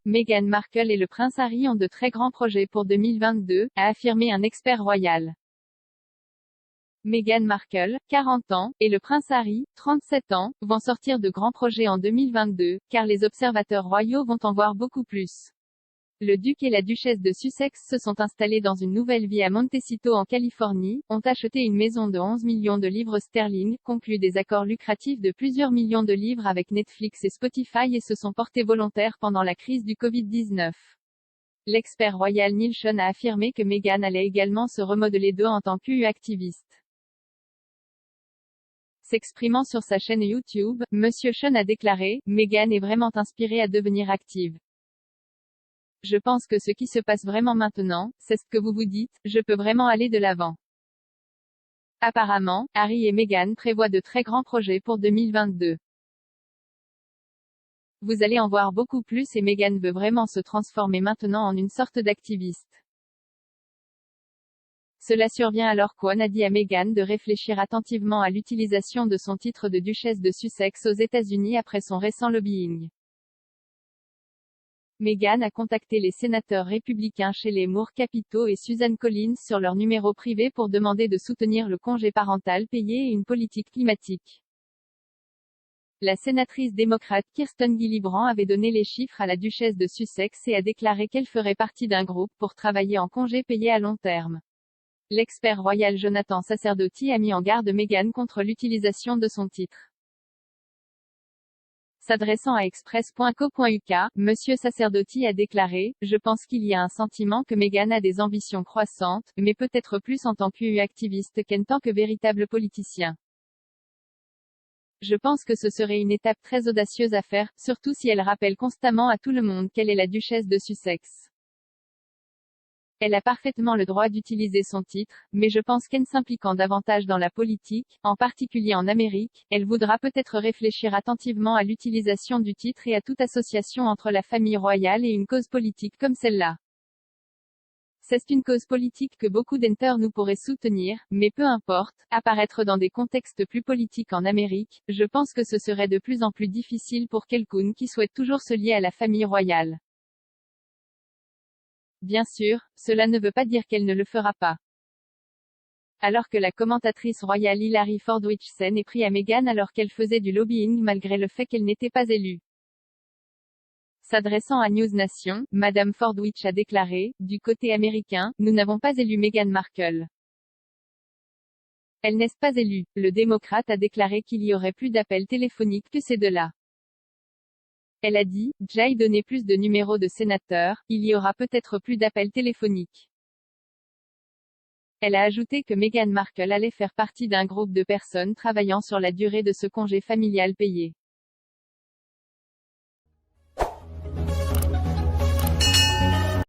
Meghan Markle et le prince Harry ont de très grands projets pour 2022, a affirmé un expert royal. Meghan Markle, 40 ans, et le prince Harry, 37 ans, vont sortir de grands projets en 2022, car les observateurs royaux vont en voir beaucoup plus. Le duc et la duchesse de Sussex se sont installés dans une nouvelle vie à Montecito en Californie, ont acheté une maison de 11 millions de livres sterling, conclu des accords lucratifs de plusieurs millions de livres avec Netflix et Spotify et se sont portés volontaires pendant la crise du Covid-19. L'expert royal Neil Sean a affirmé que Meghan allait également se remodeler en tant qu'activiste. S'exprimant sur sa chaîne YouTube, Monsieur Sean a déclaré « Meghan est vraiment inspirée à devenir active. Je pense que ce qui se passe vraiment maintenant, c'est ce que vous vous dites, je peux vraiment aller de l'avant. » Apparemment, Harry et Meghan prévoient de très grands projets pour 2022. Vous allez en voir beaucoup plus et Meghan veut vraiment se transformer maintenant en une sorte d'activiste. Cela survient alors qu'On a dit à Meghan de réfléchir attentivement à l'utilisation de son titre de duchesse de Sussex aux États-Unis après son récent lobbying. Meghan a contacté les sénateurs républicains Shelley Moore Capito et Susan Collins sur leur numéro privé pour demander de soutenir le congé parental payé et une politique climatique. La sénatrice démocrate Kirsten Gillibrand avait donné les chiffres à la duchesse de Sussex et a déclaré qu'elle ferait partie d'un groupe pour travailler en congé payé à long terme. L'expert royal Jonathan Sacerdoti a mis en garde Meghan contre l'utilisation de son titre. S'adressant à express.co.uk, Monsieur Sacerdoti a déclaré « Je pense qu'il y a un sentiment que Meghan a des ambitions croissantes, mais peut-être plus en tant qu'activiste qu'en tant que véritable politicien. Je pense que ce serait une étape très audacieuse à faire, surtout si elle rappelle constamment à tout le monde qu'elle est la duchesse de Sussex. Elle a parfaitement le droit d'utiliser son titre, mais je pense qu'en s'impliquant davantage dans la politique, en particulier en Amérique, elle voudra peut-être réfléchir attentivement à l'utilisation du titre et à toute association entre la famille royale et une cause politique comme celle-là. C'est une cause politique que beaucoup d'enters nous pourraient soutenir, mais peu importe, apparaître dans des contextes plus politiques en Amérique, je pense que ce serait de plus en plus difficile pour quelqu'un qui souhaite toujours se lier à la famille royale. Bien sûr, cela ne veut pas dire qu'elle ne le fera pas. Alors que la commentatrice royale Hilary Fordwich s'en est pris à Meghan alors qu'elle faisait du lobbying malgré le fait qu'elle n'était pas élue. S'adressant à News Nation, Madame Fordwich a déclaré, du côté américain, nous n'avons pas élu Meghan Markle. Elle n'est pas élue. Le démocrate a déclaré qu'il y aurait plus d'appels téléphoniques que ces deux-là. Elle a dit, Jay donnait plus de numéros de sénateurs, il y aura peut-être plus d'appels téléphoniques. Elle a ajouté que Meghan Markle allait faire partie d'un groupe de personnes travaillant sur la durée de ce congé familial payé.